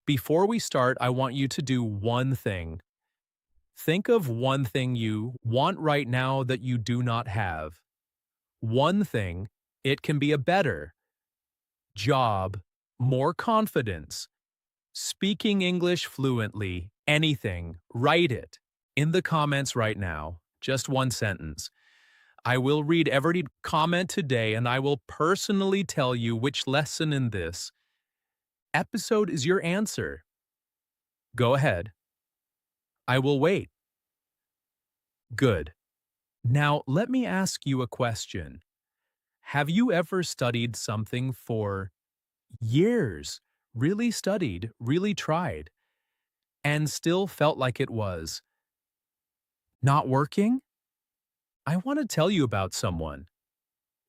Before we start, I want you to do one thing. Think of one thing you want right now that you do not have. One thing, it can be a better job, more confidence, speaking English fluently, anything. Write it in the comments right now. Just one sentence. I will read every comment today and I will personally tell you which lesson in this episode is your answer. Go ahead. I will wait. Good. Now, let me ask you a question. Have you ever studied something for years, really studied, really tried, and still felt like it was not working? I want to tell you about someone.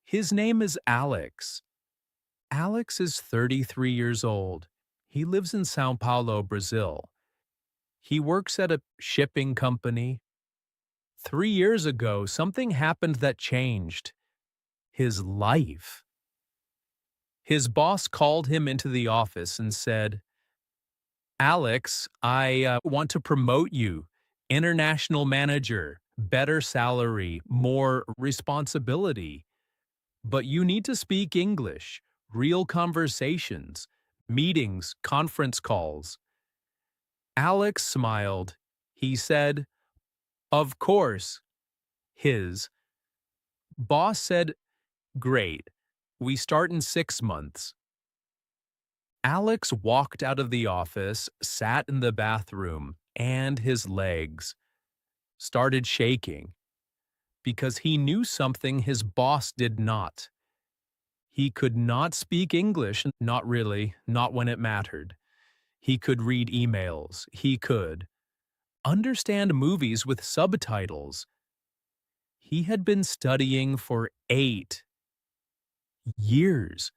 His name is Alex. Alex is 33 years old. He lives in Sao Paulo, Brazil. He works at a shipping company. 3 years ago, something happened that changed his life. His boss called him into the office and said, Alex, I want to promote you. International manager, better salary, more responsibility. But you need to speak English, real conversations, meetings, conference calls. Alex smiled. He said, Of course. His boss said, Great. We start in 6 months. Alex walked out of the office, sat in the bathroom, and his legs started shaking because he knew something his boss did not. He could not speak English, not really, not when it mattered. He could read emails. He could understand movies with subtitles. He had been studying for 8 years.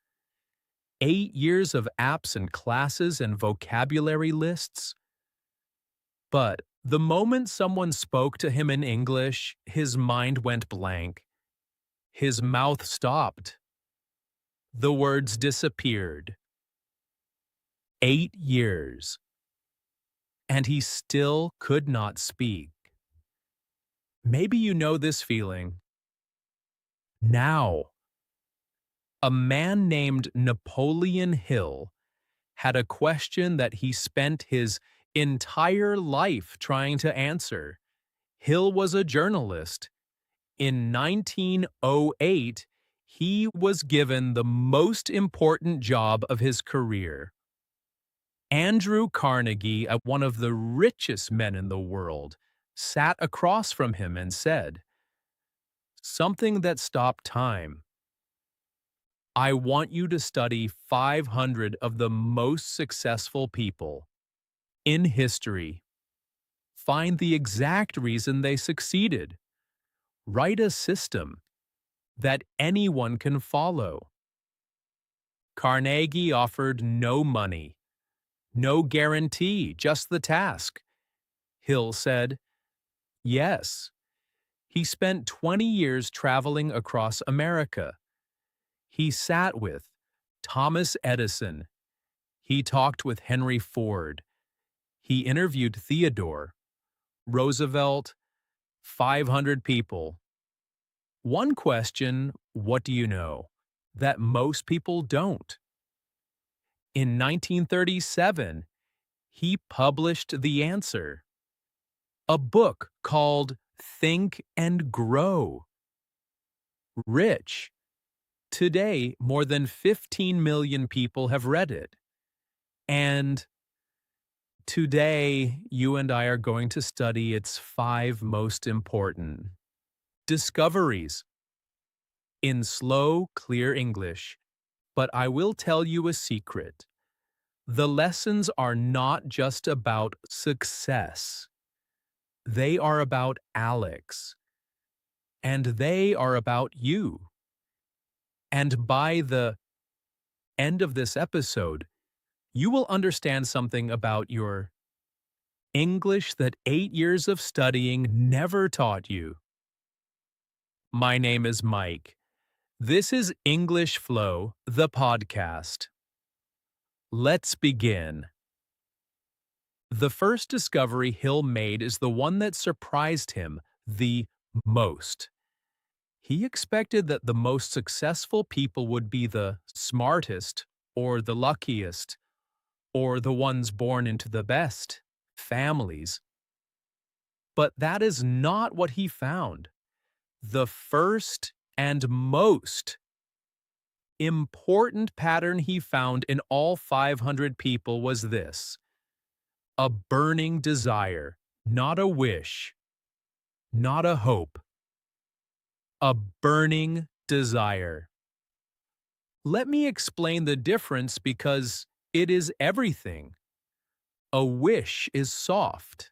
8 years of apps and classes and vocabulary lists. But the moment someone spoke to him in English, his mind went blank. His mouth stopped. The words disappeared. 8 years. And he still could not speak. Maybe you know this feeling. Now, a man named Napoleon Hill had a question that he spent his entire life trying to answer. Hill was a journalist. In 1908, he was given the most important job of his career. Andrew Carnegie, one of the richest men in the world, sat across from him and said, something that stopped time. I want you to study 500 of the most successful people in history. Find the exact reason they succeeded. Write a system that anyone can follow. Carnegie offered no money, no guarantee, just the task. Hill said, yes. He spent 20 years traveling across America. He sat with Thomas Edison. He talked with Henry Ford. He interviewed Theodore Roosevelt, 500 people. One question, what do you know? That most people don't. In 1937, he published the answer. A book called Think and Grow. Rich. Today, more than 15 million people have read it. And today, you and I are going to study its 5 most important discoveries in slow, clear English. But I will tell you a secret. The lessons are not just about success. They are about Alex. And they are about you. And by the end of this episode, you will understand something about your English that 8 years of studying never taught you. My name is Mike. This is English Flow, the podcast. Let's begin. The first discovery Hill made is the one that surprised him the most. He expected that the most successful people would be the smartest, or the luckiest, or the ones born into the best families. But that is not what he found. The first and most important pattern he found in all 500 people was this: a burning desire, not a wish, not a hope, a burning desire. Let me explain the difference because it is everything. A wish is soft.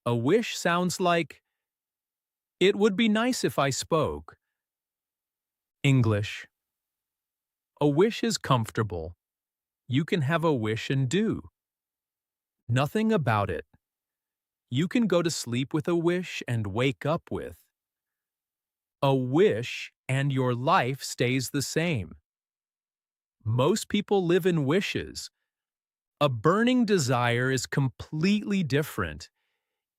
A wish sounds like, "It would be nice if I spoke." English. A wish is comfortable. You can have a wish and do nothing about it. You can go to sleep with a wish and wake up with a wish, and your life stays the same. Most people live in wishes. A burning desire is completely different.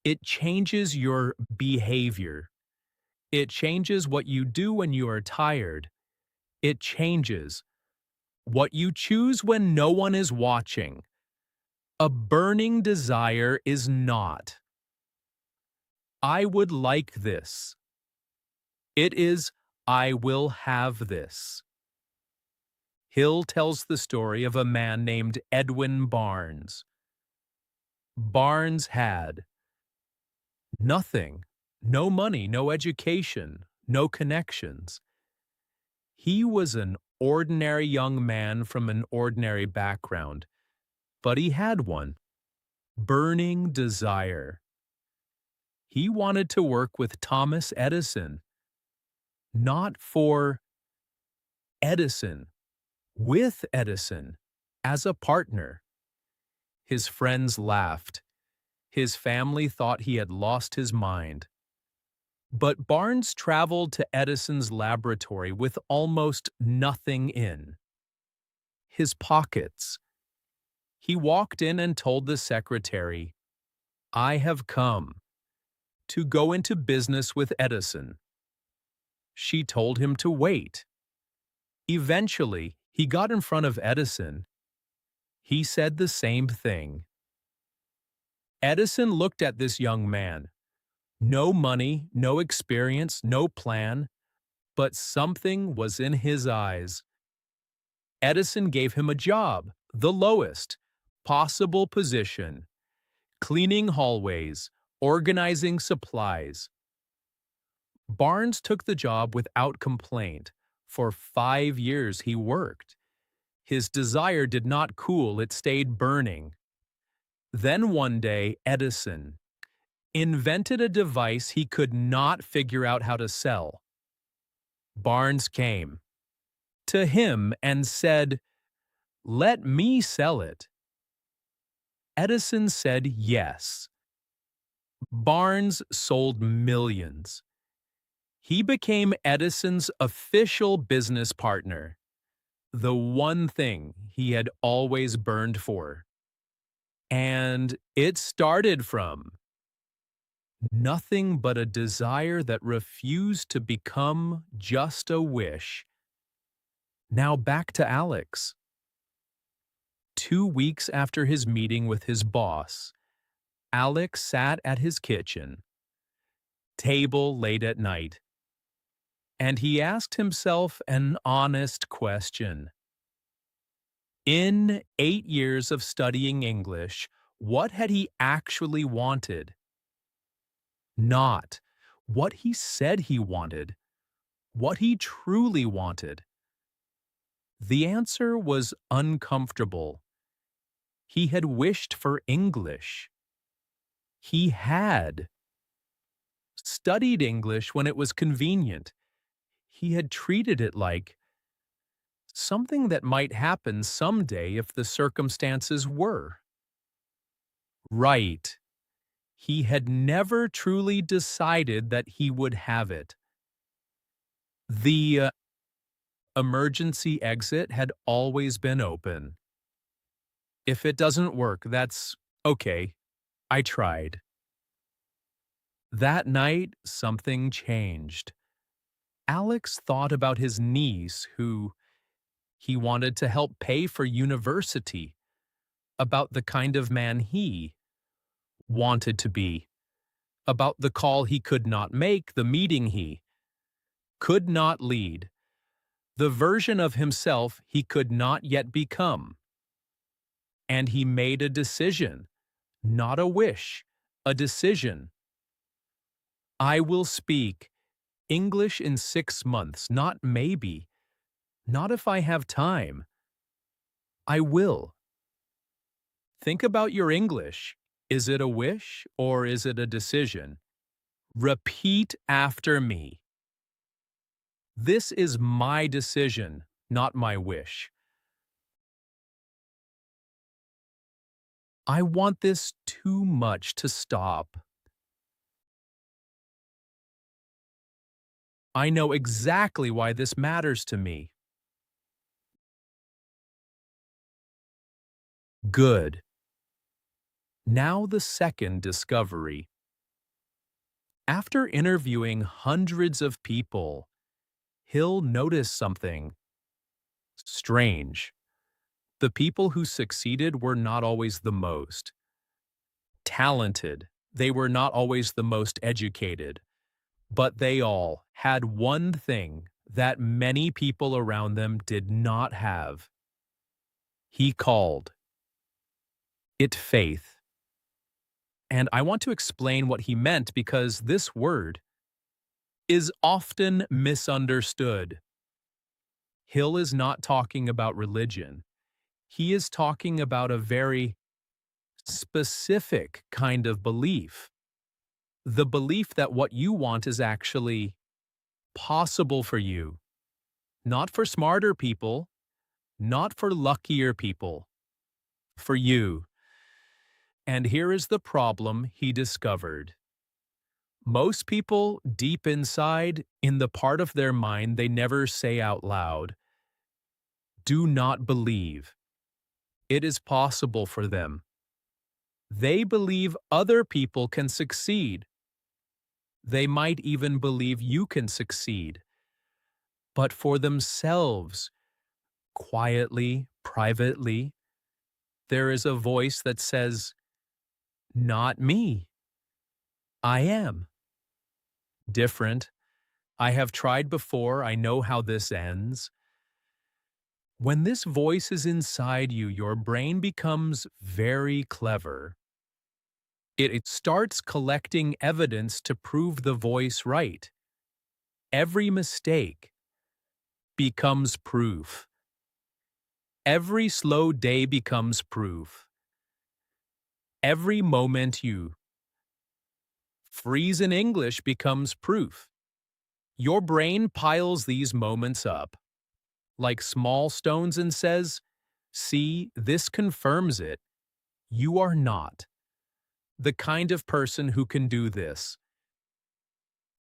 It changes your behavior. It changes what you do when you are tired. It changes what you choose when no one is watching. A burning desire is not, "I would like this." It is, "I will have this." Hill tells the story of a man named Edwin Barnes. Barnes had nothing, no money, no education, no connections. He was an ordinary young man from an ordinary background, but he had one burning desire. He wanted to work with Thomas Edison, not for Edison, with Edison, as a partner. His friends laughed. His family thought he had lost his mind. But Barnes traveled to Edison's laboratory with almost nothing in his pockets. He walked in and told the secretary, "I have come to go into business with Edison." She told him to wait. Eventually, he got in front of Edison. He said the same thing. Edison looked at this young man. No money, no experience, no plan, but something was in his eyes. Edison gave him a job, the lowest possible position, cleaning hallways, organizing supplies. Barnes took the job without complaint. For 5 years he worked. His desire did not cool, it stayed burning. Then one day, Edison invented a device he could not figure out how to sell. Barnes came to him and said, "Let me sell it." Edison said yes. Barnes sold millions. He became Edison's official business partner, the one thing he had always burned for. And it started from nothing but a desire that refused to become just a wish. Now back to Alex. 2 weeks after his meeting with his boss, Alex sat at his kitchen table late at night, and he asked himself an honest question. In 8 years of studying English, what had he actually wanted? Not what he said he wanted, what he truly wanted. The answer was uncomfortable. He had wished for English. He had studied English when it was convenient. He had treated it like something that might happen someday if the circumstances were right. He had never truly decided that he would have it. The emergency exit had always been open. If it doesn't work, that's Okay, I tried. That night, something changed. Alex thought about his niece, who he wanted to help pay for university, about the kind of man he wanted to be, about the call he could not make, the meeting he could not lead, the version of himself he could not yet become. And he made a decision, not a wish, a decision. I will speak English in 6 months, not maybe, not if I have time. I will. Think about your English. Is it a wish or is it a decision? Repeat after me. This is my decision, not my wish. I want this too much to stop. I know exactly why this matters to me. Good. Now the second discovery. After interviewing hundreds of people, Hill noticed something strange. The people who succeeded were not always the most talented. They were not always the most educated. But they all had one thing that many people around them did not have. He called it faith. And I want to explain what he meant because this word is often misunderstood. Hill is not talking about religion. He is talking about a very specific kind of belief. The belief that what you want is actually possible for you, not for smarter people, not for luckier people, for you. And here is the problem he discovered. Most people, deep inside, in the part of their mind they never say out loud, do not believe it is possible for them. They believe other people can succeed. They might even believe you can succeed. But for themselves, quietly, privately, there is a voice that says, not me. I am different. I have tried before. I know how this ends. When this voice is inside you, your brain becomes very clever. It starts collecting evidence to prove the voice right. Every mistake becomes proof. Every slow day becomes proof. Every moment you freeze in English becomes proof. Your brain piles these moments up like small stones and says, see, this confirms it. You are not the kind of person who can do this.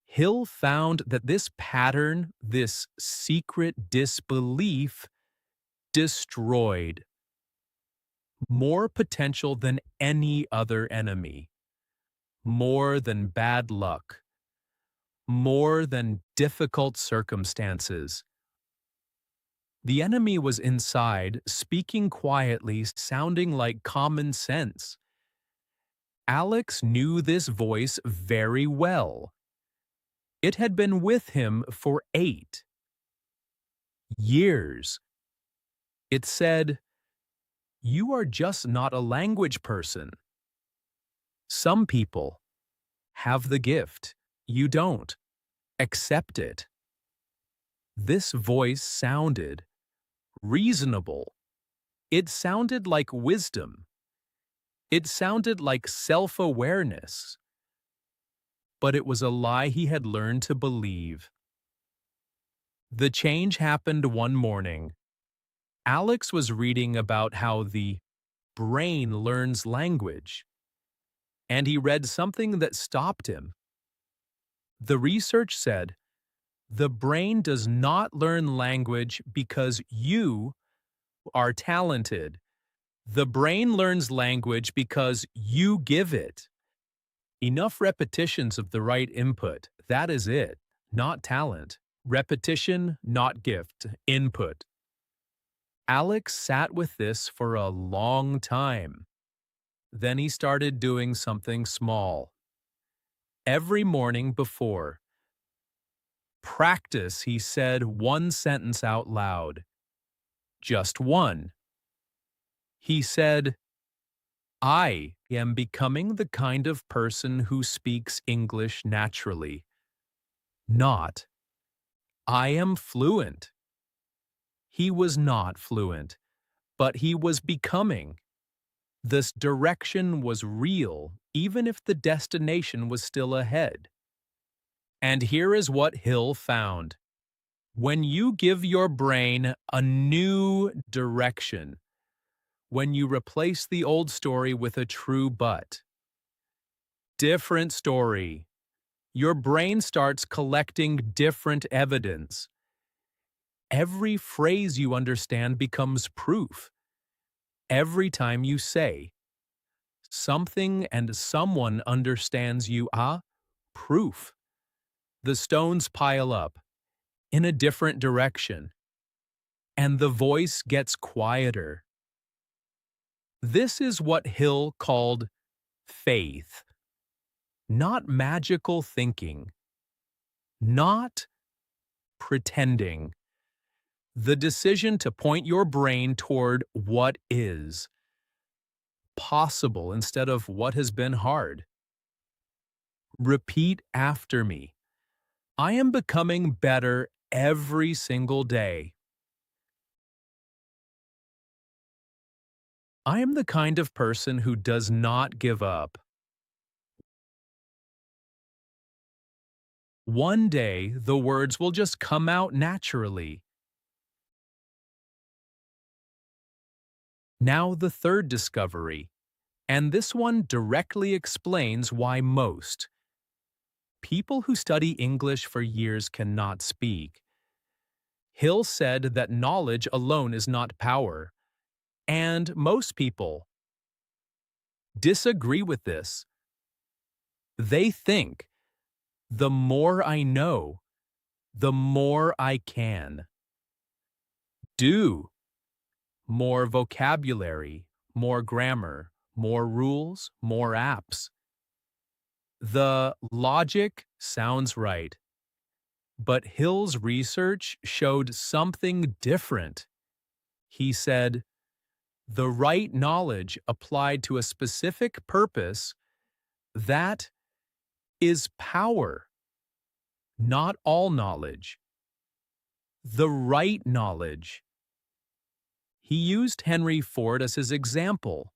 Hill found that this pattern, this secret disbelief, destroyed more potential than any other enemy, more than bad luck, more than difficult circumstances. The enemy was inside, speaking quietly, sounding like common sense. Alex knew this voice very well. It had been with him for 8 years. It said, "You are just not a language person. Some people have the gift. You don't. Accept it." This voice sounded reasonable. It sounded like wisdom. It sounded like self-awareness. But it was a lie he had learned to believe. The change happened one morning. Alex was reading about how the brain learns language, and he read something that stopped him. The research said, the brain does not learn language because you are talented. The brain learns language because you give it. Enough repetitions of the right input. That is it. Not talent. Repetition, not gift. Input. Alex sat with this for a long time. Then he started doing something small. Every morning before practice, he said one sentence out loud. Just one. He said, I am becoming the kind of person who speaks English naturally. Not, I am fluent. He was not fluent, but he was becoming. This direction was real, even if the destination was still ahead. And here is what Hill found. When you give your brain a new direction, when you replace the old story with a true but, different story, your brain starts collecting different evidence. Every phrase you understand becomes proof. Every time you say, something and someone understands you, proof. The stones pile up in a different direction, and the voice gets quieter. This is what Hill called faith, not magical thinking, not pretending. The decision to point your brain toward what is possible instead of what has been hard. Repeat after me. I am becoming better every single day. I am the kind of person who does not give up. One day, the words will just come out naturally. Now the third discovery, and this one directly explains why most people who study English for years cannot speak. Hill said that knowledge alone is not power, and most people disagree with this. They think, the more I know, the more I can do. More vocabulary, more grammar, more rules, more apps. The logic sounds right, but Hill's research showed something different. He said, the right knowledge applied to a specific purpose, that is power. Not all knowledge. The right knowledge. He used Henry Ford as his example.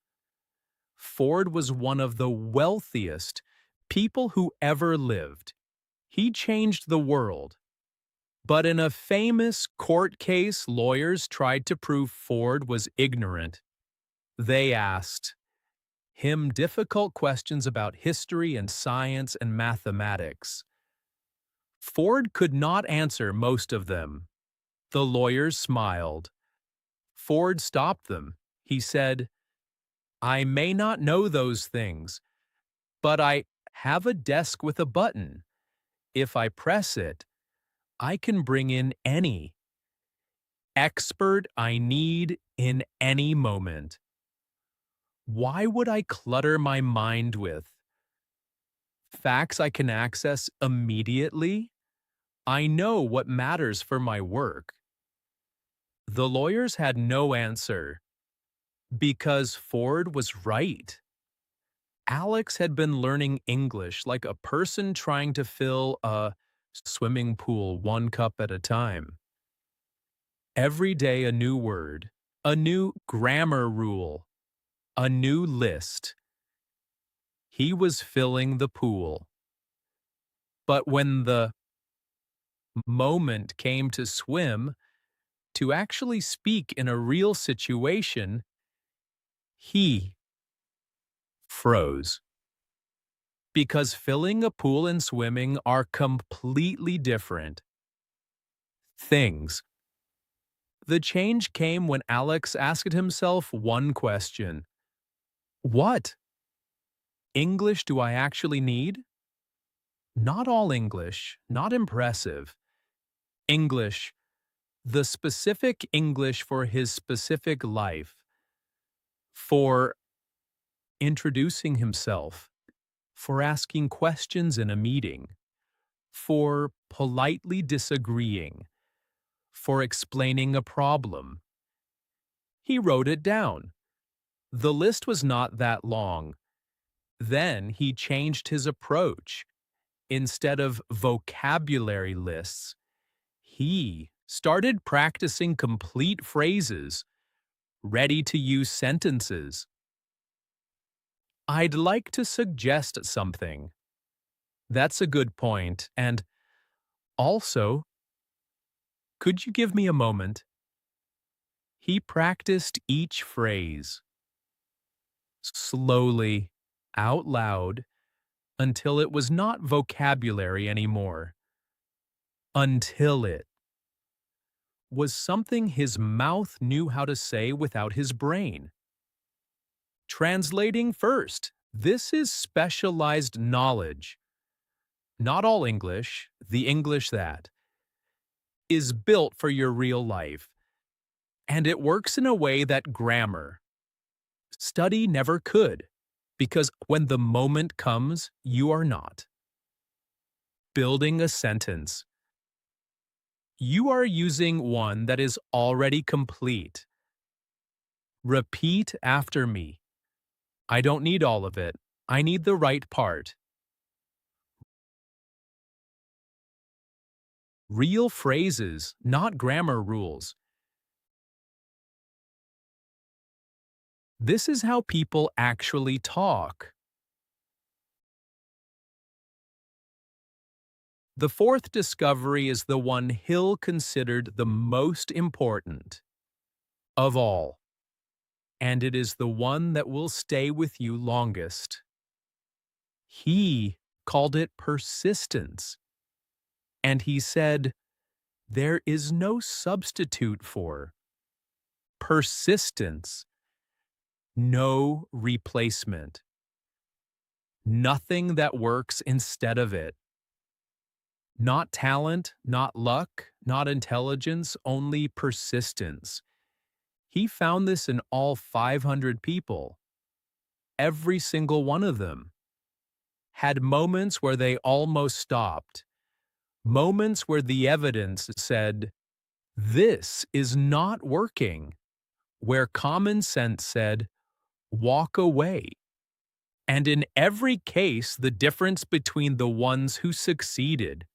Ford was one of the wealthiest people who ever lived. He changed the world. But in a famous court case, lawyers tried to prove Ford was ignorant. They asked him difficult questions about history and science and mathematics. Ford could not answer most of them. The lawyers smiled. Ford stopped them. He said, I may not know those things, but I have a desk with a button. If I press it, I can bring in any expert I need in any moment. Why would I clutter my mind with facts I can access immediately? I know what matters for my work. The lawyers had no answer because Ford was right. Alex had been learning English like a person trying to fill a swimming pool one cup at a time. Every day a new word, a new grammar rule, a new list. He was filling the pool. But when the moment came to swim, to actually speak in a real situation, he froze. Because filling a pool and swimming are completely different things. The change came when Alex asked himself one question. What English do I actually need? Not all English, not impressive. English, the specific English for his specific life, for introducing himself, for asking questions in a meeting, for politely disagreeing, for explaining a problem. He wrote it down. The list was not that long. Then he changed his approach. Instead of vocabulary lists, he started practicing complete phrases, ready-to-use sentences. I'd like to suggest something. That's a good point, and also, could you give me a moment? He practiced each phrase, slowly, out loud, until it was not vocabulary anymore. Until it was something his mouth knew how to say without his brain. Translating first. This is specialized knowledge. Not all English, the English that is built for your real life. And it works in a way that grammar, study never could, because when the moment comes, you are not. Building a sentence. You are using one that is already complete. Repeat after me. I don't need all of it. I need the right part. Real phrases, not grammar rules. This is how people actually talk. The fourth discovery is the one Hill considered the most important of all, and it is the one that will stay with you longest. He called it persistence, and he said, there is no substitute for persistence, no replacement, nothing that works instead of it. Not talent, not luck, not intelligence, only persistence. He found this in all 500 people. Every single one of them had moments where they almost stopped, moments where the evidence said, this is not working, where common sense said, walk away. And in every case, the difference between the ones who succeeded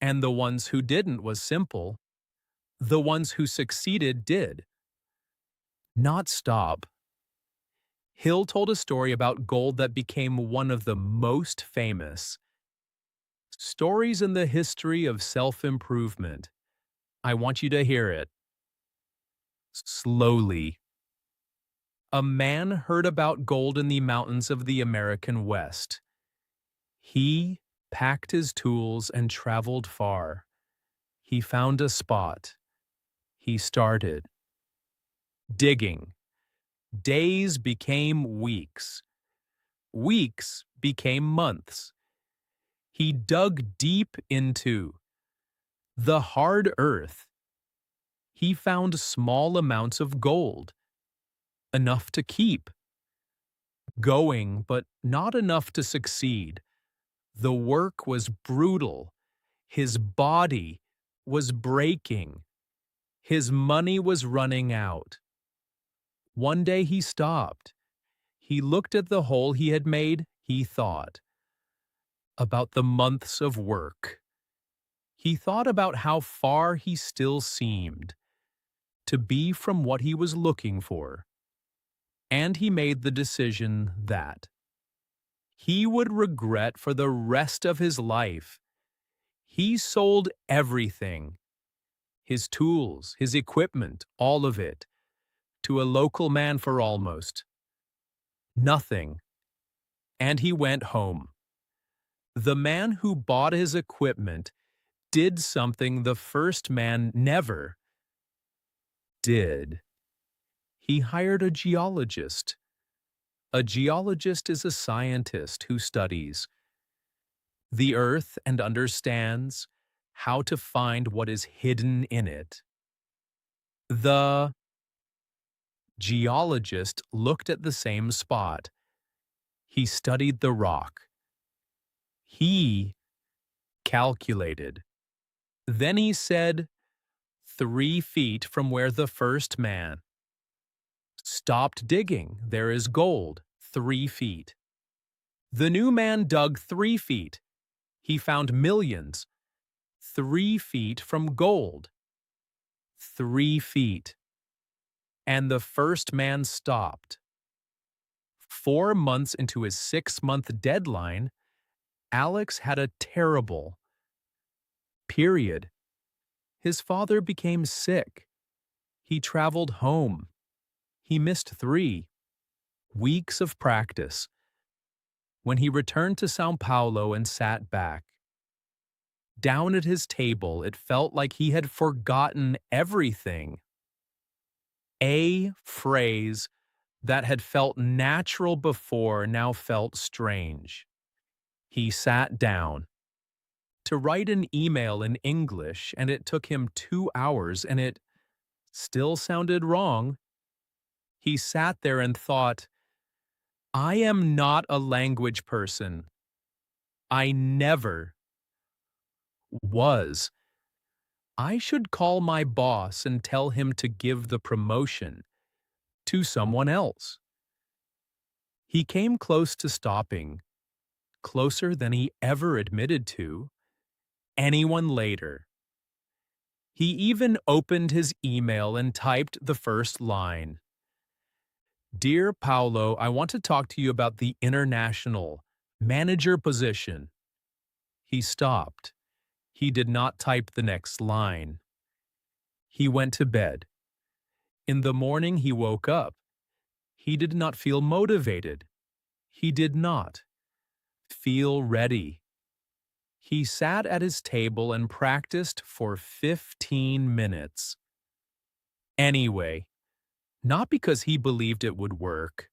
and the ones who didn't was simple. The ones who succeeded did not stop. Hill told a story about gold that became one of the most famous stories in the history of self-improvement. I want you to hear it. Slowly. A man heard about gold in the mountains of the American West. He packed his tools and traveled far. He found a spot. He started digging. Days became weeks. Weeks became months. He dug deep into the hard earth. He found small amounts of gold, enough to keep going, but not enough to succeed. The work was brutal. His body was breaking. His money was running out. One day he stopped. He looked at the hole he had made. He thought about the months of work. He thought about how far he still seemed to be from what he was looking for. And he made the decision that he would regret for the rest of his life. He sold everything, his tools, his equipment, all of it, to a local man for almost nothing. And he went home. The man who bought his equipment did something the first man never. did. He hired a geologist. A geologist is a scientist who studies the earth and understands how to find what is hidden in it. The geologist looked at the same spot. He studied the rock. He calculated. Then he said, 3 feet from where the first man stopped digging, there is gold, 3 feet. The new man dug 3 feet. He found millions, 3 feet from gold, 3 feet. And the first man stopped. 4 months into his 6-month deadline, Alex had a terrible period. His father became sick. He traveled home. He missed 3 weeks of practice. When he returned to Sao Paulo and sat back, down at his table, it felt like he had forgotten everything. A phrase that had felt natural before now felt strange. He sat down to write an email in English, and it took him 2 hours, and it still sounded wrong. He sat there and thought, I am not a language person. I never was. I should call my boss and tell him to give the promotion to someone else. He came close to stopping, closer than he ever admitted to anyone later. He even opened his email and typed the first line. Dear Paulo, I want to talk to you about the international manager position. He stopped. He did not type the next line. He went to bed. In the morning he woke up. He did not feel motivated. He did not feel ready. He sat at his table and practiced for 15 minutes. Anyway, not because he believed it would work,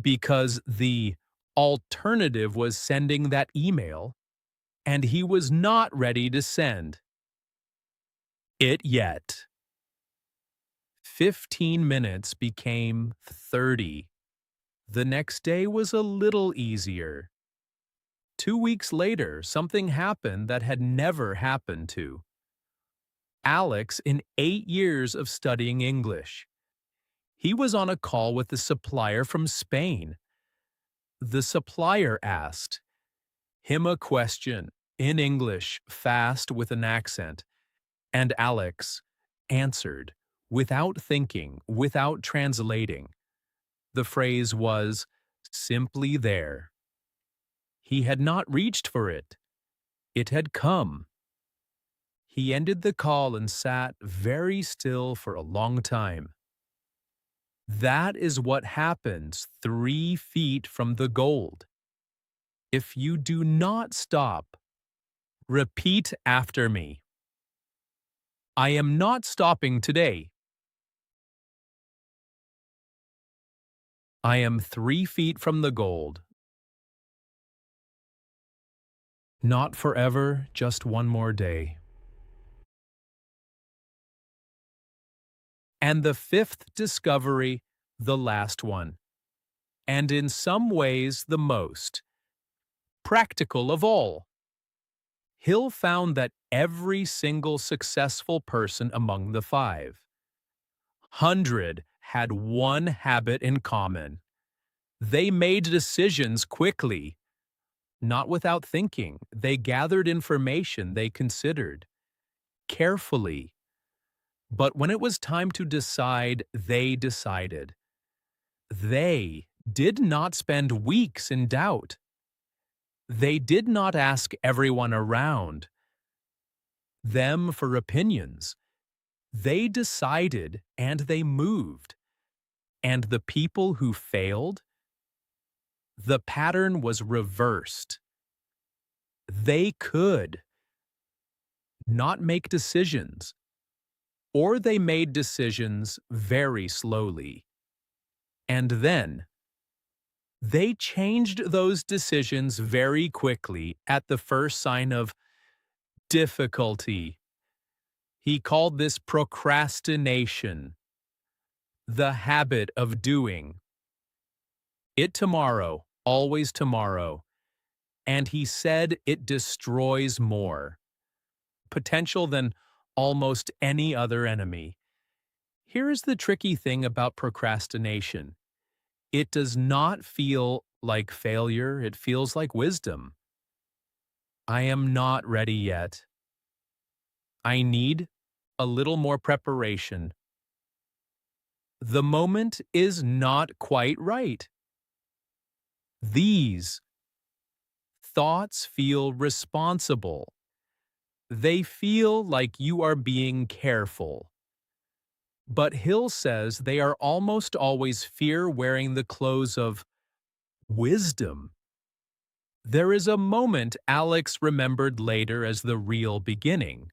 because the alternative was sending that email, and he was not ready to send it yet. 15 minutes became 30. The next day was a little easier. 2 weeks later, something happened that had never happened to Alex in 8 years of studying English. He was on a call with the supplier from Spain. The supplier asked him a question in English, fast with an accent, and Alex answered without thinking, without translating. The phrase was simply there. He had not reached for it. It had come. He ended the call and sat very still for a long time. That is what happens 3 feet from the gold. If you do not stop, repeat after me. I am not stopping today. I am 3 feet from the gold. Not forever, just one more day. And the fifth discovery, the last one, and in some ways the most practical of all. Hill found that every single successful person among the 500 had one habit in common. They made decisions quickly, not without thinking. They gathered information they considered carefully. But when it was time to decide, they decided. They did not spend weeks in doubt. They did not ask everyone around them for opinions. They decided and they moved. And the people who failed, the pattern was reversed. They could not make decisions or they made decisions very slowly. And then, they changed those decisions very quickly at the first sign of difficulty. He called this procrastination, the habit of doing it tomorrow, always tomorrow. And he said it destroys more potential than almost any other enemy. Here is the tricky thing about procrastination. It does not feel like failure, it feels like wisdom. I am not ready yet. I need a little more preparation. The moment is not quite right. These thoughts feel responsible. They feel like you are being careful. But Hill says they are almost always fear wearing the clothes of wisdom. There is a moment Alex remembered later as the real beginning.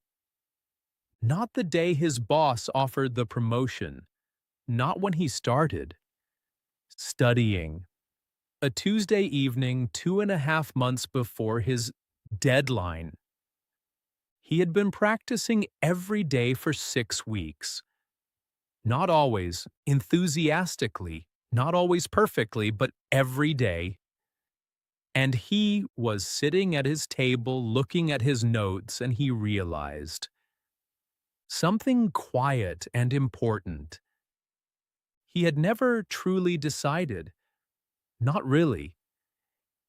Not the day his boss offered the promotion, not when he started. Studying. A Tuesday evening 2.5 months before his deadline. He had been practicing every day for 6 weeks. Not always enthusiastically, not always perfectly, but every day. And he was sitting at his table looking at his notes, and he realized something quiet and important. He had never truly decided. Not really.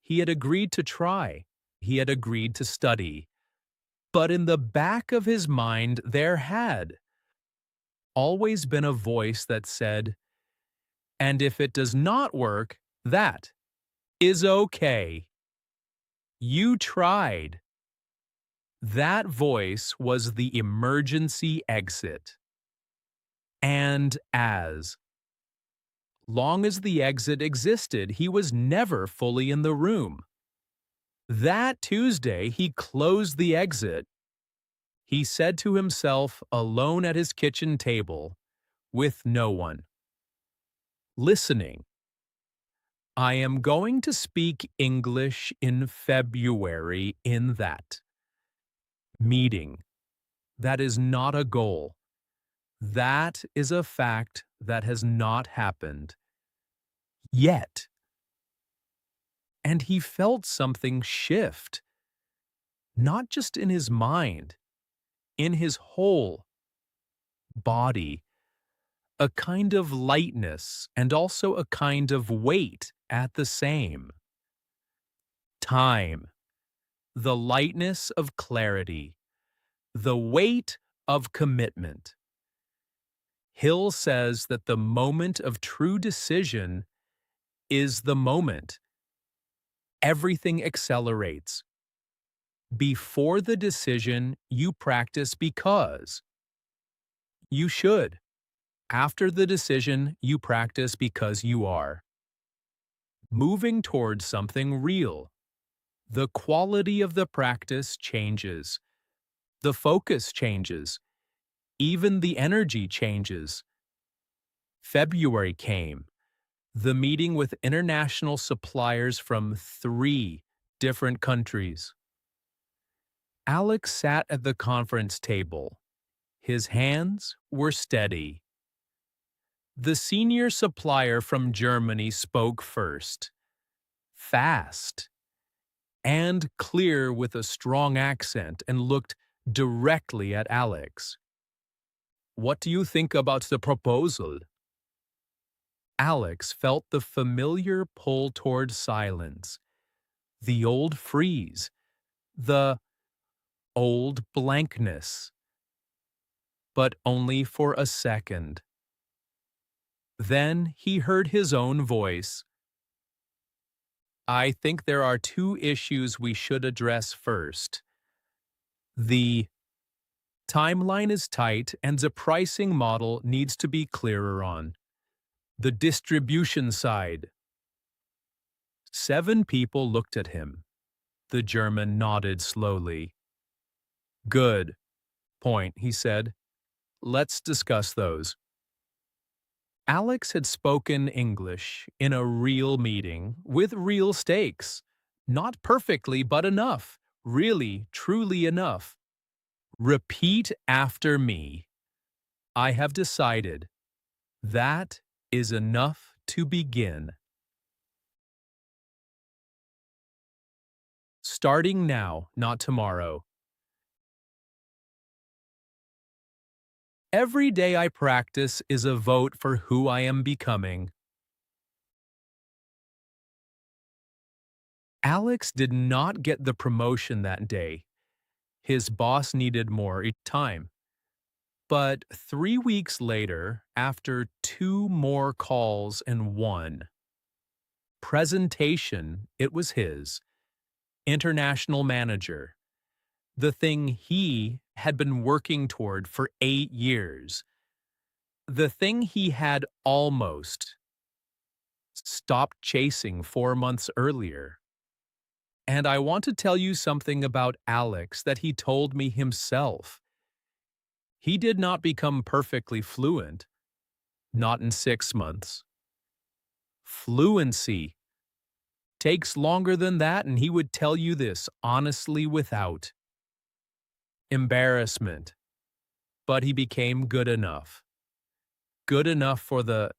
He had agreed to try. He had agreed to study. But in the back of his mind, there had always been a voice that said, and if it does not work, that is okay. You tried. That voice was the emergency exit. And as long as the exit existed, he was never fully in the room. That Tuesday, he closed the exit. He said to himself, alone at his kitchen table, with no one listening, I am going to speak English in February in that meeting. That is not a goal. That is a fact that has not happened yet. And he felt something shift, not just in his mind, in his whole body, a kind of lightness and also a kind of weight at the same time. The lightness of clarity, the weight of commitment. Hill says that the moment of true decision is the moment. Everything accelerates. Before the decision, you practice because you should. After the decision, you practice because you are moving towards something real. The quality of the practice changes. The focus changes. Even the energy changes. February came. The meeting with international suppliers from 3 different countries. Alex sat at the conference table. His hands were steady. The senior supplier from Germany spoke first. Fast and clear with a strong accent and looked directly at Alex. What do you think about the proposal? Alex felt the familiar pull toward silence, the old freeze, the old blankness. But only for a second. Then he heard his own voice. I think there are 2 issues we should address first. The timeline is tight and the pricing model needs to be clearer on the distribution side. 7 people looked at him. The German nodded slowly. Good point, he said. Let's discuss those. Alex had spoken English in a real meeting with real stakes. Not perfectly, but enough. Really, truly enough. Repeat after me. I have decided. That is enough to begin. Starting now, not tomorrow. Every day I practice is a vote for who I am becoming. Alex did not get the promotion that day. His boss needed more time. But 3 weeks later, after 2 more calls and 1 presentation, it was his. International manager. The thing he had been working toward for 8 years. The thing he had almost stopped chasing 4 months earlier. And I want to tell you something about Alex that he told me himself. He did not become perfectly fluent, not in 6 months. Fluency takes longer than that, and he would tell you this honestly without embarrassment. But he became good enough. Good enough for the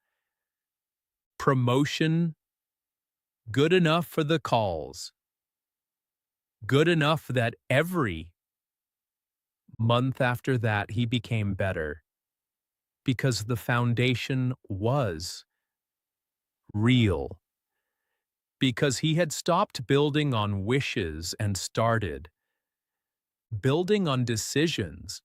promotion, good enough for the calls, good enough that every month after that he became better because the foundation was real. Because he had stopped building on wishes and started building on decisions.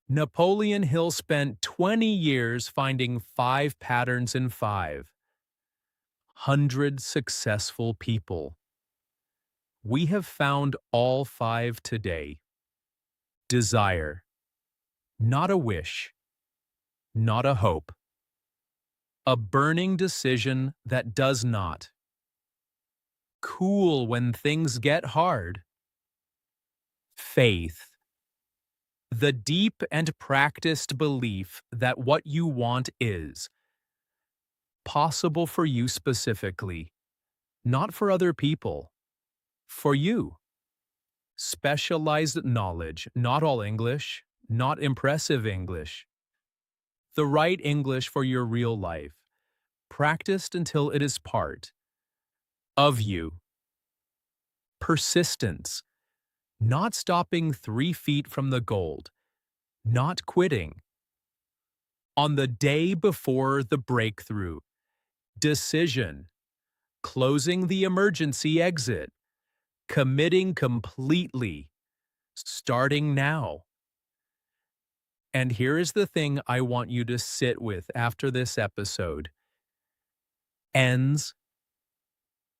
Napoleon Hill spent 20 years finding 5 patterns in 500 successful people. We have found all 5 today. Desire. Not a wish. Not a hope. A burning decision that does not. Cool when things get hard. Faith. The deep and practiced belief that what you want is possible for you specifically, not for other people, for you. Specialized knowledge, not all English, not impressive English. The right English for your real life, practiced until it is part of you. Persistence, not stopping 3 feet from the gold, not quitting. On the day before the breakthrough, decision, closing the emergency exit, committing completely, starting now. And here is the thing I want you to sit with after this episode. Ends.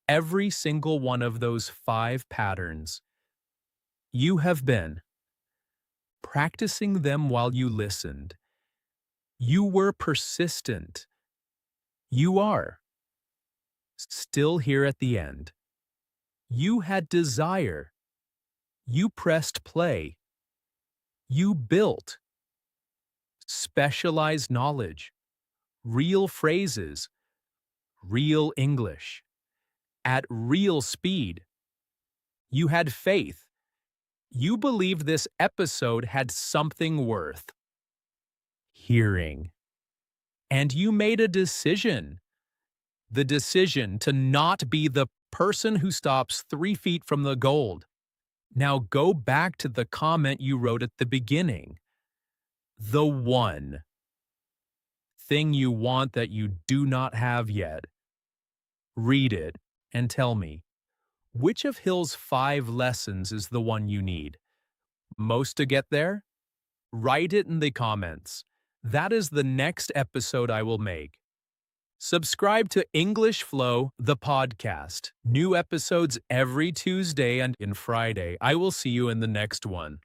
Every single one of those 5 patterns. You have been practicing them while you listened. You were persistent. You are still here at the end. You had desire. You pressed play. You built specialized knowledge, real phrases, real English, at real speed. You had faith. You believed this episode had something worth hearing. And you made a decision. The decision to not be the person who stops 3 feet from the gold. Now go back to the comment you wrote at the beginning. The one thing you want that you do not have yet. Read it and tell me, which of Hill's 5 lessons is the one you need most to get there? Write it in the comments. That is the next episode I will make. Subscribe to English Flow, the podcast. New episodes every Tuesday and Friday. I will see you in the next one.